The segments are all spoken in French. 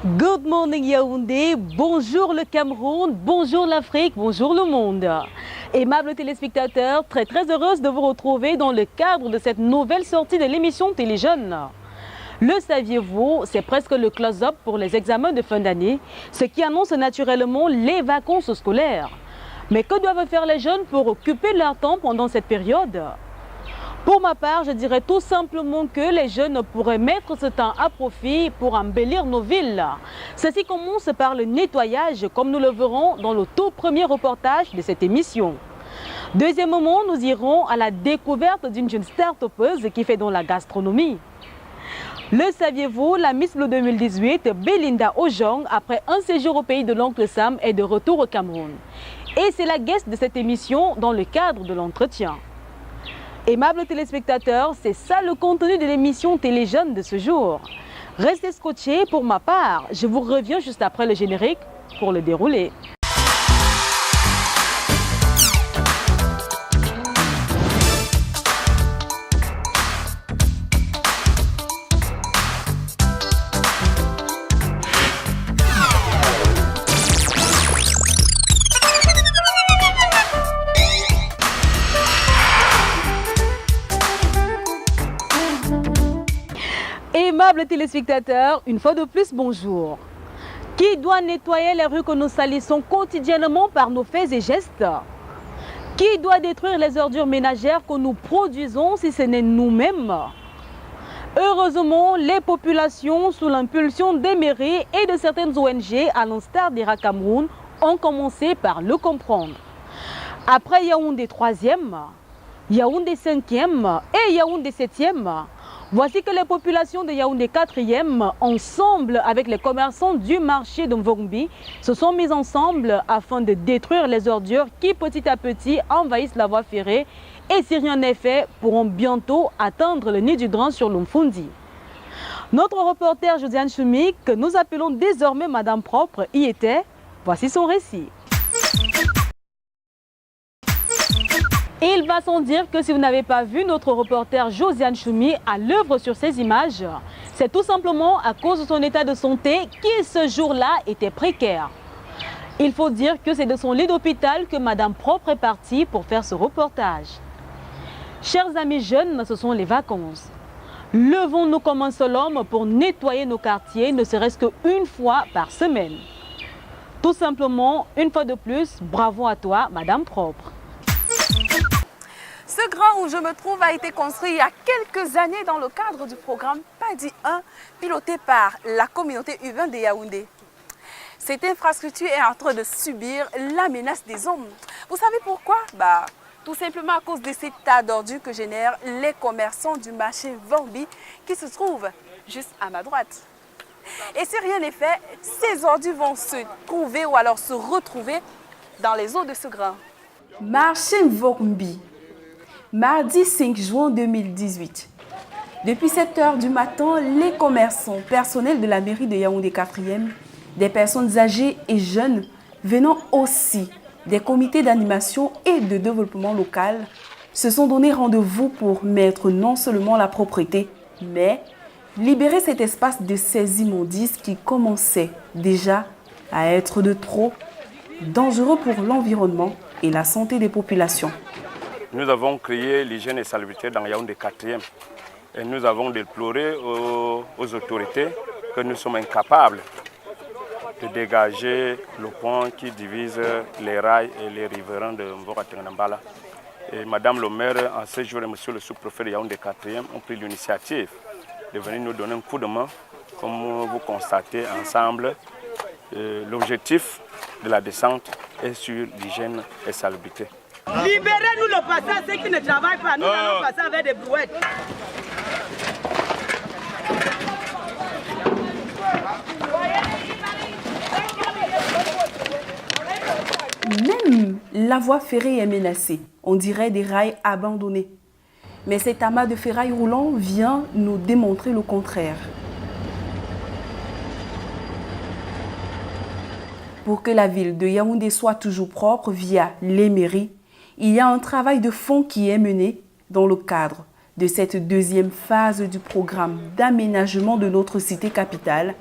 Good morning Yaoundé, bonjour le Cameroun, bonjour l'Afrique, bonjour le monde. Aimables téléspectateurs, très heureuse de vous retrouver dans le cadre de cette nouvelle sortie de l'émission Téléjeunes. Le saviez-vous, c'est presque le close-up pour les examens de fin d'année, ce qui annonce naturellement les vacances scolaires. Mais que doivent faire les jeunes pour occuper leur temps pendant cette période ? Pour ma part, je dirais tout simplement que les jeunes pourraient mettre ce temps à profit pour embellir nos villes. Ceci commence par le nettoyage, comme nous le verrons dans le tout premier reportage de cette émission. Deuxièmement, nous irons à la découverte d'une jeune start-upeuse qui fait dans la gastronomie. Le saviez-vous, la Miss Blue 2018, Belinda Ojong, après un séjour au pays de l'oncle Sam, est de retour au Cameroun. Et c'est la guest de cette émission dans le cadre de l'entretien. Aimables téléspectateurs, c'est ça le contenu de l'émission Téléjeunes de ce jour. Restez scotchés pour ma part. Je vous reviens juste après le générique pour le dérouler. Aimables téléspectateurs, une fois de plus, bonjour. Qui doit nettoyer les rues que nous salissons quotidiennement par nos faits et gestes? Qui doit détruire les ordures ménagères que nous produisons si ce n'est nous-mêmes? Heureusement, les populations, sous l'impulsion des mairies et de certaines ONG, à l'instar d'Ira Cameroun, ont commencé par le comprendre. Après Yaoundé 3e, Yaoundé 5e et Yaoundé 7e, voici que les populations de Yaoundé 4e, ensemble avec les commerçants du marché de Mvongbi, se sont mis ensemble afin de détruire les ordures qui petit à petit envahissent la voie ferrée et si rien n'est fait, pourront bientôt atteindre le nid du drain sur l'Umfundi. Notre reporter Josiane Choumi, que nous appelons désormais Madame Propre, y était. Voici son récit. Et il va sans dire que si vous n'avez pas vu notre reporter Josiane Choumi à l'œuvre sur ces images, c'est tout simplement à cause de son état de santé qui ce jour-là était précaire. Il faut dire que c'est de son lit d'hôpital que Madame Propre est partie pour faire ce reportage. Chers amis jeunes, ce sont les vacances. Levons-nous comme un seul homme pour nettoyer nos quartiers, ne serait-ce qu'une fois par semaine. Tout simplement, une fois de plus, bravo à toi, Madame Propre. Ce grand où je me trouve a été construit il y a quelques années dans le cadre du programme PADI 1, piloté par la communauté urbaine de Yaoundé. Cette infrastructure est en train de subir la menace des hommes. Vous savez pourquoi? Tout simplement à cause de ces tas d'ordures que génèrent les commerçants du marché Vambi qui se trouvent juste à ma droite. Et si rien n'est fait, ces ordures vont se trouver ou alors se retrouver dans les eaux de ce grand. Marché Vambi. Mardi 5 juin 2018. Depuis 7 heures du matin, les commerçants, personnels de la mairie de Yaoundé 4e, des personnes âgées et jeunes venant aussi des comités d'animation et de développement local se sont donné rendez-vous pour mettre non seulement la propreté, mais libérer cet espace de ces immondices qui commençait déjà à être de trop dangereux pour l'environnement et la santé des populations. Nous avons créé l'hygiène et salubrité dans Yaoundé 4e et nous avons déploré aux autorités que nous sommes incapables de dégager le pont qui divise les rails et les riverains de Mvoratenambala. Et Madame le maire, en ce jour, et Monsieur le sous-préfet de Yaoundé 4e ont pris l'initiative de venir nous donner un coup de main, comme vous constatez ensemble. L'objectif de la descente est sur l'hygiène et salubrité. Libérez-nous le passage, ceux qui ne travaillent pas, nous allons passer avec des brouettes. Même la voie ferrée est menacée, on dirait des rails abandonnés. Mais cet amas de ferraille roulant vient nous démontrer le contraire. Pour que la ville de Yaoundé soit toujours propre via les mairies, il y a un travail de fond qui est mené dans le cadre de cette deuxième phase du programme d'aménagement de notre cité capitale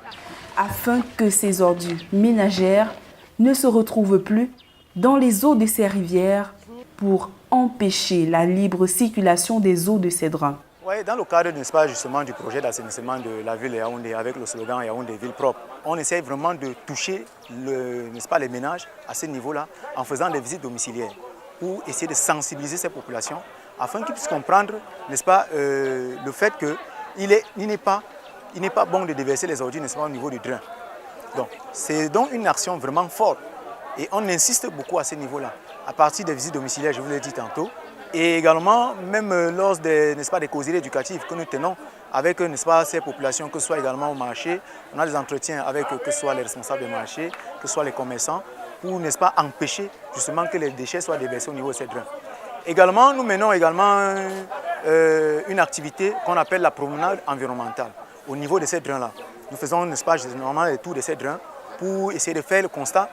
afin que ces ordures ménagères ne se retrouvent plus dans les eaux de ces rivières pour empêcher la libre circulation des eaux de ces drains. Oui, dans le cadre, n'est-ce pas, justement, du projet d'assainissement de la ville de Yaoundé avec le slogan Yaoundé ville propre, on essaie vraiment de toucher n'est-ce pas, les ménages à ce niveau-là en faisant des visites domiciliaires pour essayer de sensibiliser ces populations afin qu'ils puissent comprendre, n'est-ce pas, le fait qu'il n'est pas bon de déverser les ordures, n'est-ce pas, au niveau du drain. Donc, c'est donc une action vraiment forte et on insiste beaucoup à ce niveau-là, à partir des visites domiciliaires, je vous l'ai dit tantôt, et également même lors des, n'est-ce pas, des causeries éducatives que nous tenons avec, n'est-ce pas, ces populations, que ce soit également au marché, on a des entretiens avec que ce soit les responsables des marchés, que ce soit les commerçants, pour, n'est-ce pas, empêcher justement que les déchets soient déversés au niveau de ces drains. Également, nous menons également une activité qu'on appelle la promenade environnementale au niveau de ces drains-là. Nous faisons, n'est-ce pas, généralement le tour de ces drains pour essayer de faire le constat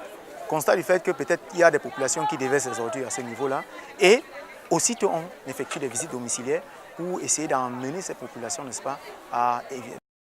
du fait que peut-être il y a des populations qui déversent ces ordures à ce niveau-là. Et aussitôt, on effectue des visites domiciliaires pour essayer d'emmener ces populations, n'est-ce pas, à